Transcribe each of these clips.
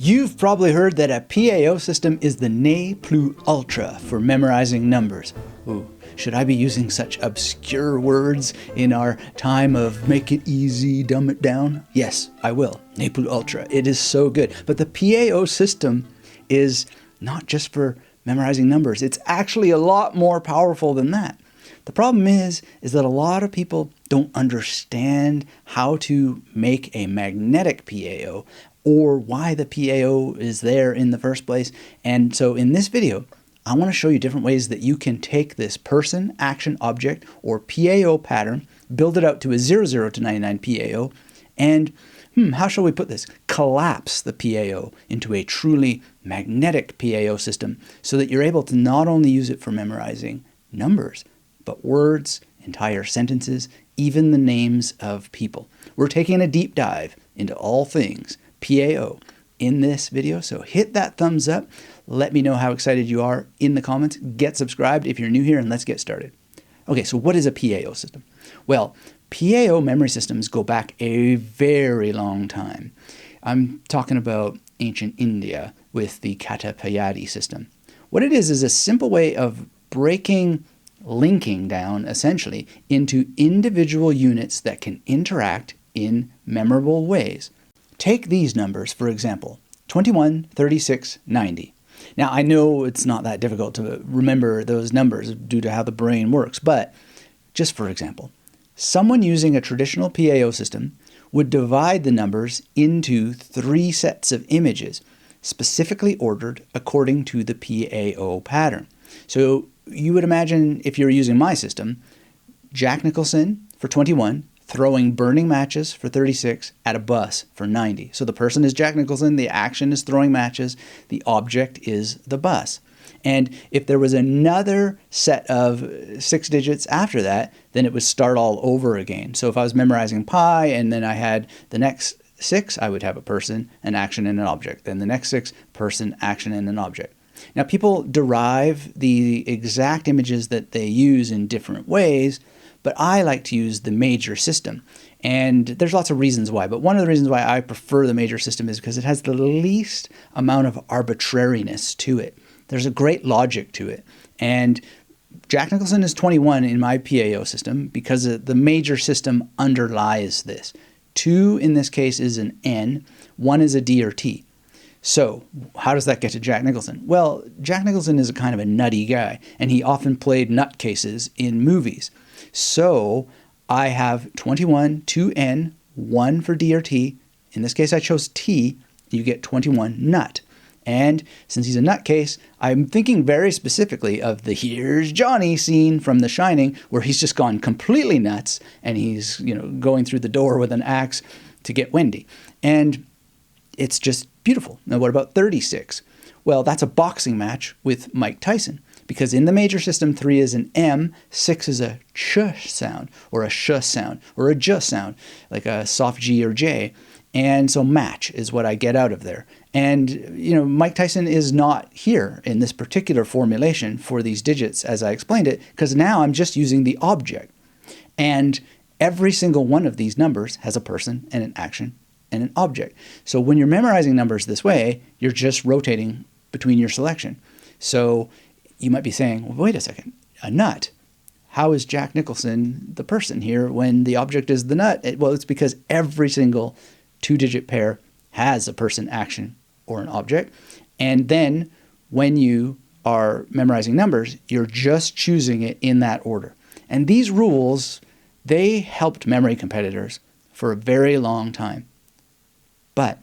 You've probably heard that a PAO system is the ne plus ultra for memorizing numbers. Ooh, should I be using such obscure words in our time of make it easy, dumb it down? Yes, I will. Ne plus ultra. It is so good. But the PAO system is not just for memorizing numbers. It's actually a lot more powerful than that. The problem is that a lot of people don't understand how to make a magnetic PAO or why the PAO is there in the first place. And so in this video, I want to show you different ways that you can take this person, action, object, or PAO pattern, build it out to a 00 to 99 PAO, and how shall we put this? Collapse the PAO into a truly magnetic PAO system so that you're able to not only use it for memorizing numbers, but words, entire sentences, even the names of people. We're taking a deep dive into all things PAO in this video, so hit that thumbs up. Let me know how excited you are in the comments. Get subscribed if you're new here, and let's get started. Okay, so what is a PAO system? Well, PAO memory systems go back a very long time. I'm talking about ancient India with the Kata system. What it is a simple way of breaking linking down, essentially, into individual units that can interact in memorable ways. Take these numbers, for example, 21, 36, 90. Now, I know it's not that difficult to remember those numbers due to how the brain works, but just for example, someone using a traditional PAO system would divide the numbers into 3 sets of images, specifically ordered according to the PAO pattern. So you would imagine, if you're using my system, Jack Nicholson for 21, throwing burning matches for 36 at a bus for 90. So the person is Jack Nicholson, the action is throwing matches, the object is the bus. And if there was another set of 6 digits after that, then it would start all over again. So if I was memorizing pi and then I had the next 6, I would have a person, an action, and an object. Then the next 6, person, action, and an object. Now, people derive the exact images that they use in different ways, but I like to use the major system. And there's lots of reasons why, but one of the reasons why I prefer the major system is because it has the least amount of arbitrariness to it. There's a great logic to it. And Jack Nicholson is 21 in my PAO system because the major system underlies this. 2 in this case is an N, 1 is a D or T. So how does that get to Jack Nicholson? Well, Jack Nicholson is a kind of a nutty guy, and he often played nutcases in movies. So I have 21, 2N, 1 for D or T. In this case, I chose T. You get 21 nut. And since he's a nutcase, I'm thinking very specifically of the Here's Johnny scene from The Shining, where he's just gone completely nuts, and he's, going through the door with an axe to get Wendy. And it's just beautiful. Now, what about 36? Well, that's a boxing match with Mike Tyson, because in the major system, 3 is an M, 6 is a ch sound, or a sh sound, or a j sound, like a soft G or J. And so match is what I get out of there. And, Mike Tyson is not here in this particular formulation for these digits, as I explained it, because now I'm just using the object. And every single one of these numbers has a person and an action and an object. So when you're memorizing numbers this way, you're just rotating between your selection. So you might be saying, well, wait a second, a nut. How is Jack Nicholson the person here when the object is the nut? Well, it's because every single 2-digit pair has a person, action, or an object. And then when you are memorizing numbers, you're just choosing it in that order. And these rules, they helped memory competitors for a very long time. But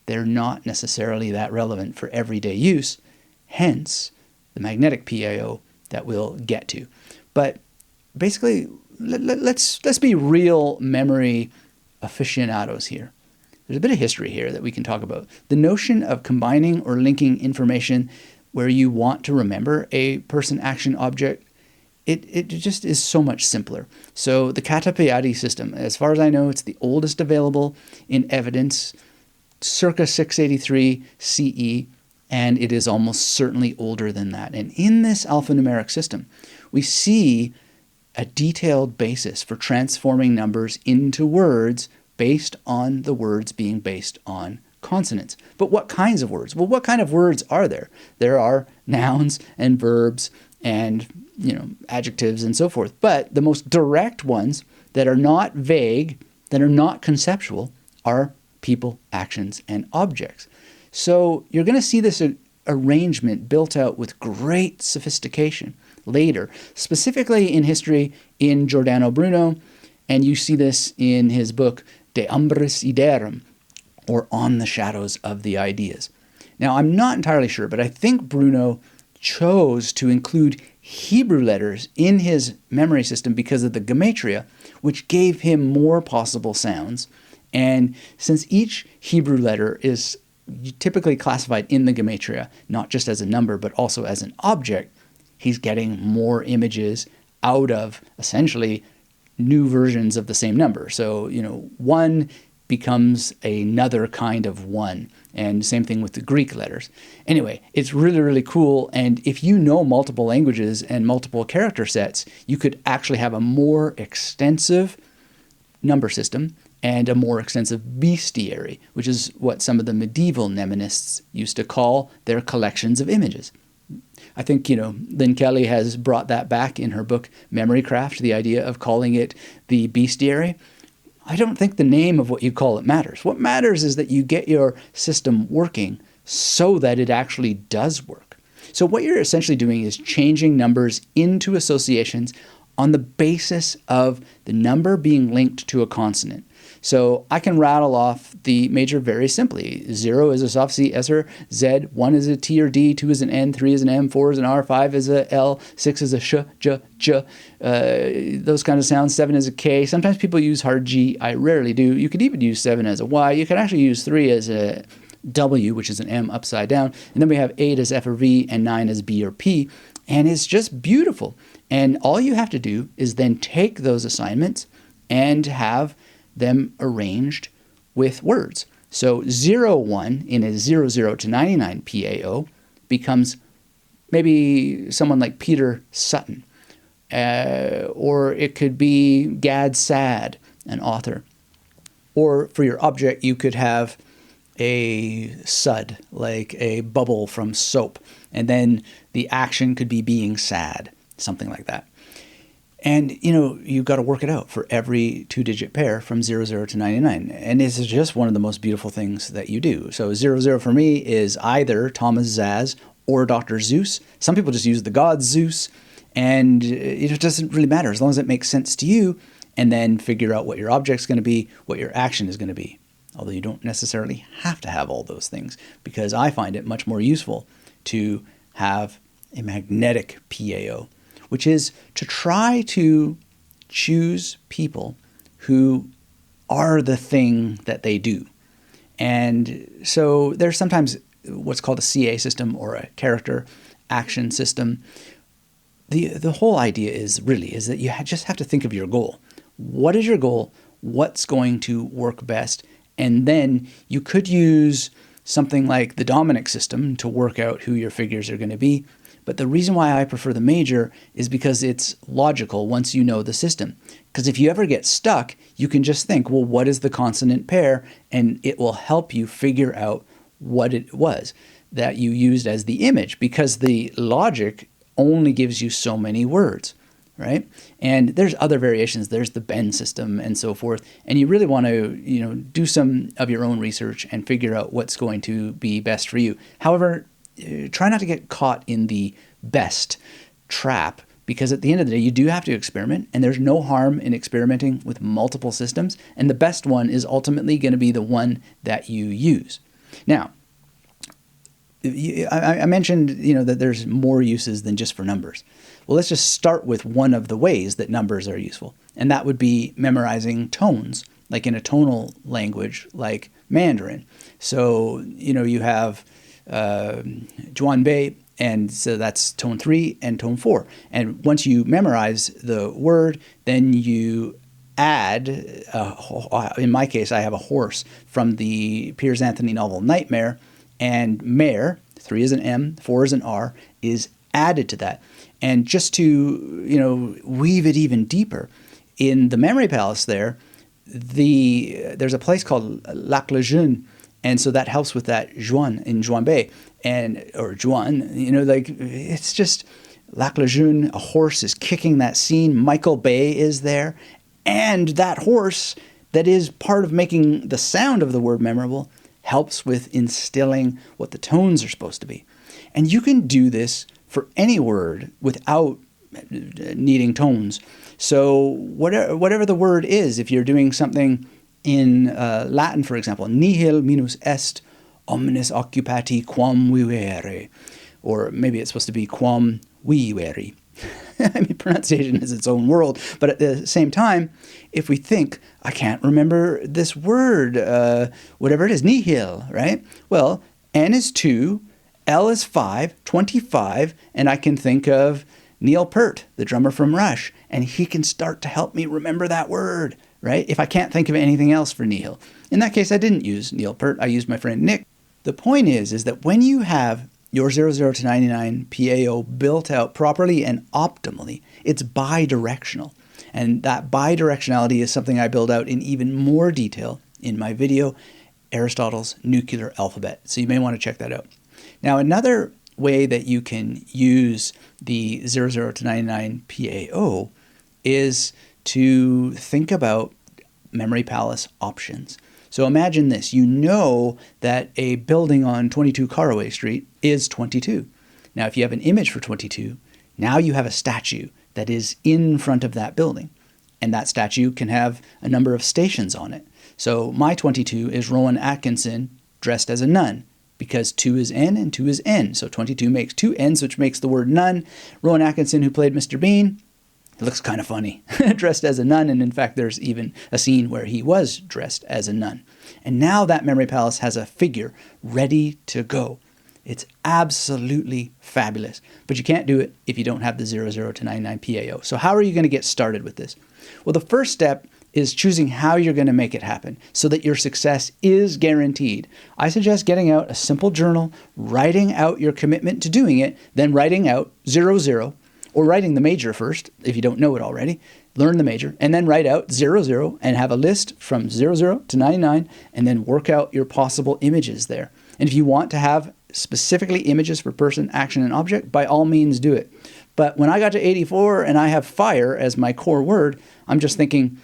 they're not necessarily that relevant for everyday use, hence the magnetic PAO that we'll get to. But basically, let's be real memory aficionados here. There's a bit of history here that we can talk about. The notion of combining or linking information where you want to remember a person, action, object, it just is so much simpler. So the Kata system, as far as I know, it's the oldest available in evidence, circa 683 CE, and it is almost certainly older than that. And in this alphanumeric system, we see a detailed basis for transforming numbers into words based on the words being based on consonants. But what kinds of words? Well, what kind of words are there? There are nouns and verbs and, adjectives and so forth. But the most direct ones that are not vague, that are not conceptual, are people, actions, and objects. So you're going to see this arrangement built out with great sophistication later, specifically in history in Giordano Bruno, and you see this in his book De Umbris Idearum, or On the Shadows of the Ideas. Now, I'm not entirely sure, but I think Bruno chose to include Hebrew letters in his memory system because of the gematria, which gave him more possible sounds. And since each Hebrew letter is typically classified in the gematria, not just as a number, but also as an object, he's getting more images out of essentially new versions of the same number. So, one becomes another kind of one. And same thing with the Greek letters. Anyway, it's really, really cool. And if you know multiple languages and multiple character sets, you could actually have a more extensive number system and a more extensive bestiary, which is what some of the medieval mnemonists used to call their collections of images. I think, Lynn Kelly has brought that back in her book, Memorycraft, the idea of calling it the bestiary. I don't think the name of what you call it matters. What matters is that you get your system working so that it actually does work. So what you're essentially doing is changing numbers into associations on the basis of the number being linked to a consonant. So I can rattle off the major very simply. 0 is a soft C, S, or Z. 1 is a T or D. 2 is an N. 3 is an M. 4 is an R. 5 is a L. 6 is a sh, j, j. Those kind of sounds. 7 is a K. Sometimes people use hard G. I rarely do. You could even use 7 as a Y. You could actually use 3 as a W, which is an M upside down. And then we have 8 as F or V and 9 as B or P. And it's just beautiful. And all you have to do is then take those assignments and have them arranged with words. So 01 in a 00 to 99 PAO becomes maybe someone like Peter Sutton. Or it could be Gad Sad, an author. Or for your object, you could have a sud, like a bubble from soap. And then the action could be being sad, something like that. And, you've got to work it out for every two-digit pair from 00 to 99. And this is just one of the most beautiful things that you do. So 00 for me is either Thomas Zaz or Dr. Zeus. Some people just use the god Zeus. And it doesn't really matter as long as it makes sense to you. And then figure out what your object's going to be, what your action is going to be. Although you don't necessarily have to have all those things, because I find it much more useful to have a magnetic PAO, which is to try to choose people who are the thing that they do. And so there's sometimes what's called a CA system or a character action system. The whole idea is that you just have to think of your goal. What is your goal? What's going to work best? And then you could use something like the Dominic system to work out who your figures are going to be. But the reason why I prefer the major is because it's logical once you know the system. Because if you ever get stuck, you can just think, well, what is the consonant pair? And it will help you figure out what it was that you used as the image, because the logic only gives you so many words, right? And there's other variations. There's the Ben system and so forth. And you really want to, do some of your own research and figure out what's going to be best for you. However, try not to get caught in the best trap, because at the end of the day, you do have to experiment, and there's no harm in experimenting with multiple systems, and the best one is ultimately going to be the one that you use. Now, I mentioned, that there's more uses than just for numbers. Well, let's just start with one of the ways that numbers are useful, and that would be memorizing tones, like in a tonal language like Mandarin. So, you have Zhuanbei, and so that's tone 3 and tone 4. And once you memorize the word, then you add, in my case, I have a horse from the Piers Anthony novel Nightmare, and mare, 3 is an M, 4 is an R, is added to that. And just to, weave it even deeper, in the Memory Palace there's a place called Lac le Jeune, And so that helps with that Juan in Juan Bay or Juan, it's just Lac Lejeune, a horse is kicking that scene. Michael Bay is there. And that horse that is part of making the sound of the word memorable helps with instilling what the tones are supposed to be. And you can do this for any word without needing tones. So whatever the word is, if you're doing something in Latin, for example, nihil minus est omnis occupati quam vivere, or maybe it's supposed to be quam vivere. I mean, pronunciation is its own world, but at the same time, if we think, I can't remember this word, whatever it is, nihil, right? Well, N is 2, L is 5, 25, and I can think of Neil Peart, the drummer from Rush, and he can start to help me remember that word, right? If I can't think of anything else for nihil. In that case, I didn't use Neil Peart, I used my friend Nick. The point is that when you have your 00 to 99 PAO built out properly and optimally, it's bidirectional. And that bidirectionality is something I build out in even more detail in my video, Aristotle's Nuclear Alphabet. So you may want to check that out. Now, another way that you can use the 00 to 99 PAO is to think about memory palace options. So imagine this, you know that a building on 22 Caraway Street is 22. Now, if you have an image for 22, now you have a statue that is in front of that building. And that statue can have a number of stations on it. So my 22 is Rowan Atkinson dressed as a nun, because 2 is N and 2 is N. So 22 makes 2 N's, which makes the word nun. Rowan Atkinson, who played Mr. Bean, it looks kind of funny, dressed as a nun, and in fact there's even a scene where he was dressed as a nun. And now that memory palace has a figure ready to go. It's absolutely fabulous, but you can't do it if you don't have the 00 to 99 PAO. So how are you going to get started with this? Well, the first step is choosing how you're going to make it happen so that your success is guaranteed. I suggest getting out a simple journal, writing out your commitment to doing it, then writing out 00, or writing the major first, if you don't know it already, learn the major, and then write out 00 and have a list from 00 to 99, and then work out your possible images there. And if you want to have specifically images for person, action, and object, by all means do it. But when I got to 84 and I have fire as my core word, I'm just thinking,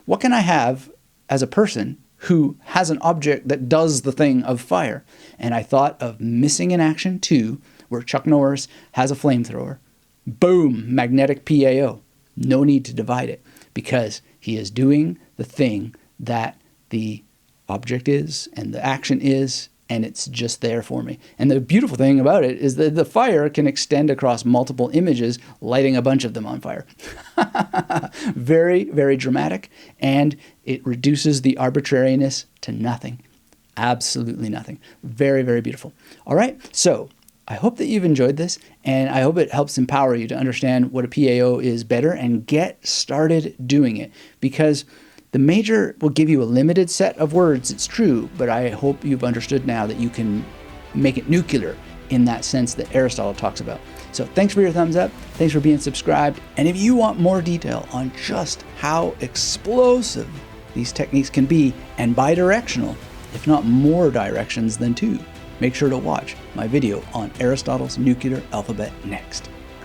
what can I have as a person who has an object that does the thing of fire? And I thought of Missing in Action 2, where Chuck Norris has a flamethrower. Boom, magnetic PAO. No need to divide it because he is doing the thing that the object is and the action is, and it's just there for me. And the beautiful thing about it is that the fire can extend across multiple images, lighting a bunch of them on fire. Very, very dramatic, and it reduces the arbitrariness to nothing. Absolutely nothing. Very, very beautiful. All right, so I hope that you've enjoyed this, and I hope it helps empower you to understand what a PAO is better and get started doing it, because the major will give you a limited set of words, it's true, but I hope you've understood now that you can make it nuclear in that sense that Aristotle talks about. So thanks for your thumbs up, thanks for being subscribed, and if you want more detail on just how explosive these techniques can be and bidirectional, if not more directions than two, make sure to watch my video on Aristotle's Nuclear Alphabet next.